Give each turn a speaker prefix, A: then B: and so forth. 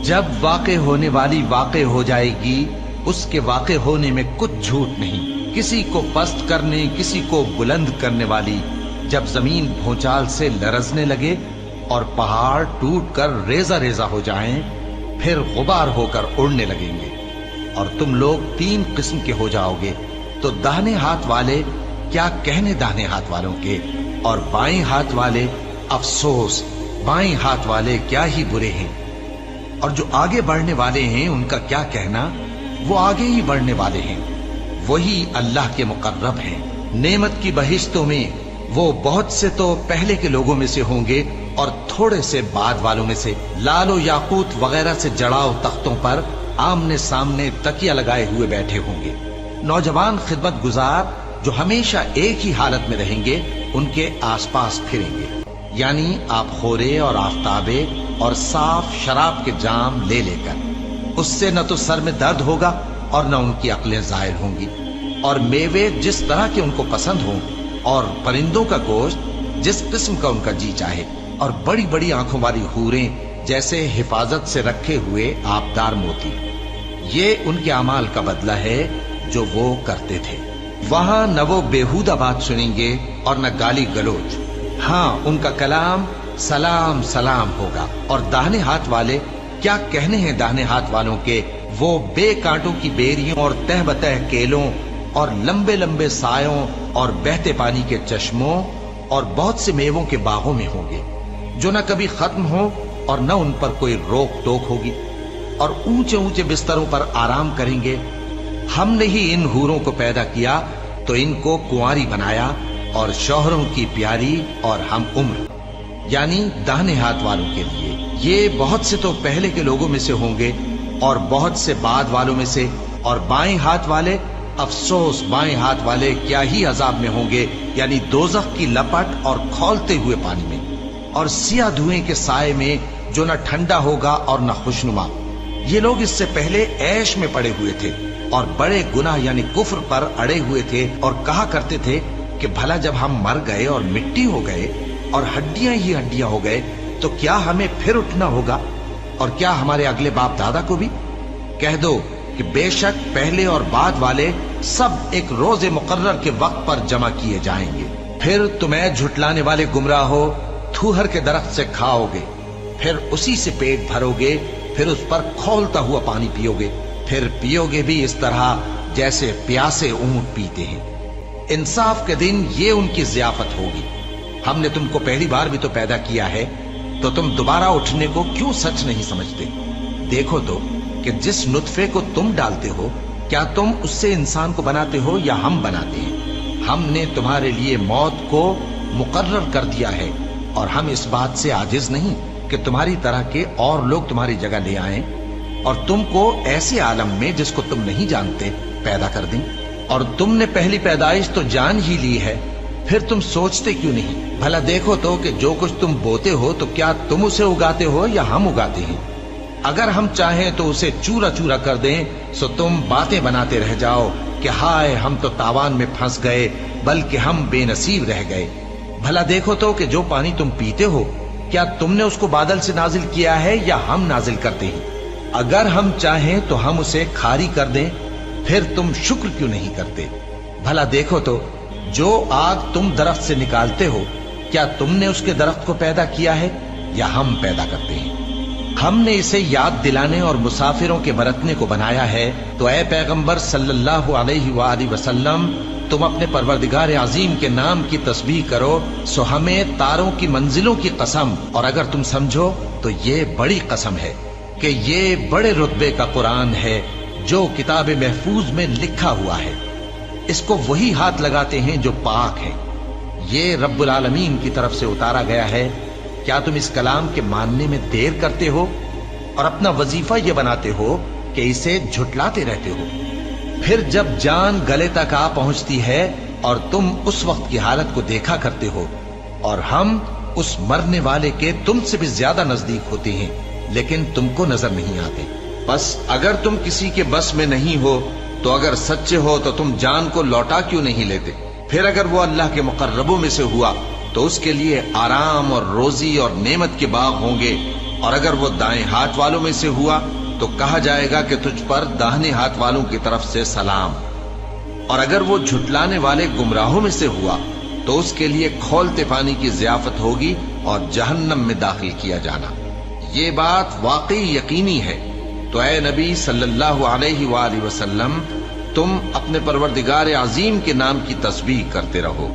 A: جب واقع ہونے والی واقع ہو جائے گی، اس کے واقع ہونے میں کچھ جھوٹ نہیں، کسی کو پست کرنے کسی کو بلند کرنے والی۔ جب زمین بھونچال سے لرزنے لگے اور پہاڑ ٹوٹ کر ریزہ ریزہ ہو جائیں، پھر غبار ہو کر اڑنے لگیں گے، اور تم لوگ 3 قسم کے ہو جاؤ گے، تو داہنے ہاتھ والے کیا کہنے داہنے ہاتھ والوں کے، اور بائیں ہاتھ والے افسوس بائیں ہاتھ والے کیا ہی برے ہیں، اور جو آگے بڑھنے والے ہیں ان کا کیا کہنا، وہ آگے ہی بڑھنے والے ہیں، وہی اللہ کے مقرب ہیں۔ نعمت کی بہشتوں میں وہ بہت سے تو پہلے کے لوگوں میں سے ہوں گے اور تھوڑے سے بعد والوں میں سے، لال و یاقوت وغیرہ سے جڑاؤ تختوں پر آمنے سامنے تکیہ لگائے ہوئے بیٹھے ہوں گے۔ نوجوان خدمت گزار جو ہمیشہ ایک ہی حالت میں رہیں گے ان کے آس پاس پھریں گے، یعنی آپ خورے اور آفتابے اور صاف شراب کے جام لے لے کر۔ اس سے نہ تو سر میں درد ہوگا اور نہ ان کی عقلیں زائل ہوں گی، اور میوے جس طرح کے ان کو پسند ہوں، اور پرندوں کا گوشت جس قسم کا ان کا جی چاہے، اور بڑی بڑی آنکھوں والی حوریں جیسے حفاظت سے رکھے ہوئے آبدار موتی۔ یہ ان کے اعمال کا بدلہ ہے جو وہ کرتے تھے۔ وہاں نہ وہ بیہودہ بات سنیں گے اور نہ گالی گلوچ، ہاں ان کا کلام سلام سلام ہوگا۔ اور داہنے ہاتھ والے کیا کہنے ہیں داہنے ہاتھ والوں کے، وہ بے کانٹوں کی بیریوں اور تہ بتہ کیلوں اور لمبے لمبے سایوں اور بہتے پانی کے چشموں اور بہت سے میووں کے باغوں میں ہوں گے، جو نہ کبھی ختم ہو اور نہ ان پر کوئی روک ٹوک ہوگی، اور اونچے اونچے بستروں پر آرام کریں گے۔ ہم نے ہی ان حوروں کو پیدا کیا تو ان کو کنواری بنایا، اور شوہروں کی پیاری اور ہم عمر، یعنی داہنے ہاتھ والوں کے لیے۔ یہ بہت سے تو پہلے کے لوگوں میں سے ہوں گے اور بہت سے بعد والوں میں سے، اور بائیں ہاتھ والے افسوس بائیں ہاتھ والے کیا ہی عذاب میں ہوں گے، یعنی دوزخ کی لپٹ اور کھولتے ہوئے پانی میں، اور سیاہ دھوئیں کے سائے میں جو نہ ٹھنڈا ہوگا اور نہ خوشنما۔ یہ لوگ اس سے پہلے عیش میں پڑے ہوئے تھے اور بڑے گناہ یعنی کفر پر اڑے ہوئے تھے، اور کہا کرتے تھے کہ بھلا جب ہم مر گئے اور مٹی ہو گئے اور ہڈیاں ہی ہڈیاں ہو گئے تو کیا ہمیں پھر اٹھنا ہوگا، اور کیا ہمارے اگلے باپ دادا کو بھی؟ کہہ دو کہ بے شک پہلے اور بعد والے سب ایک روز مقرر کے وقت پر جمع کیے جائیں گے۔ پھر تمہیں جھٹلانے والے گمراہ ہو، تھوہر کے درخت سے کھاؤ گے، پھر اسی سے پیٹ بھرو گے، پھر اس پر کھولتا ہوا پانی پیو گے، پھر پیو گے بھی اس طرح جیسے پیاسے اونٹ پیتے ہیں۔ انصاف کے دن یہ ان کی ضیافت ہوگی۔ ہم نے تم کو پہلی بار بھی تو پیدا کیا ہے، تو تم دوبارہ اٹھنے کو کیوں سچ نہیں سمجھتے؟ دیکھو تو کہ جس نطفے کو تم ڈالتے ہو، کیا تم اس سے انسان کو بناتے ہو یا ہم بناتے ہیں؟ ہم نے تمہارے لیے موت کو مقرر کر دیا ہے، اور ہم اس بات سے عاجز نہیں کہ تمہاری طرح کے اور لوگ تمہاری جگہ لے آئیں اور تم کو ایسے عالم میں جس کو تم نہیں جانتے پیدا کر دیں۔ اور تم نے پہلی پیدائش تو جان ہی لی ہے، پھر تم سوچتے کیوں نہیں؟ بھلا دیکھو تو کہ جو کچھ تم بوتے ہو تو کیا تم اسے اگاتے ہو یا ہم اگاتے ہیں؟ اگر ہم چاہیں تو اسے چورا چورا کر دیں، سو تم باتیں بناتے رہ جاؤ کہ ہائے ہم تو تاوان میں پھنس گئے، بلکہ ہم بے نصیب رہ گئے۔ بھلا دیکھو تو کہ جو پانی تم پیتے ہو، کیا تم نے اس کو بادل سے نازل کیا ہے یا ہم نازل کرتے ہیں؟ اگر ہم چاہیں تو ہم اسے کھاری کر دیں، پھر تم شکر کیوں نہیں کرتے؟ بھلا دیکھو تو جو آگ تم درخت سے نکالتے ہو، کیا تم نے اس کے درخت کو پیدا کیا ہے یا ہم پیدا کرتے ہیں؟ ہم نے اسے یاد دلانے اور مسافروں کے برتنے کو بنایا ہے، تو اے پیغمبر صلی اللہ علیہ وآلہ وسلم، تم اپنے پروردگار عظیم کے نام کی تسبیح کرو، سو ہمیں تاروں کی منزلوں کی قسم، اور اگر تم سمجھو تو یہ بڑی قسم ہے کہ یہ بڑے رتبے کا قرآن ہے جو کتاب محفوظ میں لکھا ہوا ہے۔ اس کو وہی ہاتھ لگاتے ہیں جو پاک ہیں، یہ رب العالمین کی طرف سے اتارا گیا ہے۔ کیا تم اس کلام کے ماننے میں دیر کرتے ہو اور اپنا وظیفہ یہ بناتے ہو کہ اسے جھٹلاتے رہتے ہو؟ پھر جب جان گلے تک آ پہنچتی ہے اور تم اس وقت کی حالت کو دیکھا کرتے ہو، اور ہم اس مرنے والے کے تم سے بھی زیادہ نزدیک ہوتے ہیں، لیکن تم کو نظر نہیں آتے۔ بس اگر تم کسی کے بس میں نہیں ہو تو اگر سچے ہو تو تم جان کو لوٹا کیوں نہیں لیتے؟ پھر اگر وہ اللہ کے مقربوں میں سے ہوا تو اس کے لیے آرام اور روزی اور نعمت کے باغ ہوں گے، اور اگر وہ دائیں ہاتھ والوں میں سے ہوا تو کہا جائے گا کہ تجھ پر داہنے ہاتھ والوں کی طرف سے سلام، اور اگر وہ جھٹلانے والے گمراہوں میں سے ہوا تو اس کے لیے کھولتے پانی کی ضیافت ہوگی اور جہنم میں داخل کیا جانا۔ یہ بات واقعی یقینی ہے، تو اے نبی صلی اللہ علیہ وآلہ وسلم تم اپنے پروردگار عظیم کے نام کی تسبیح کرتے رہو۔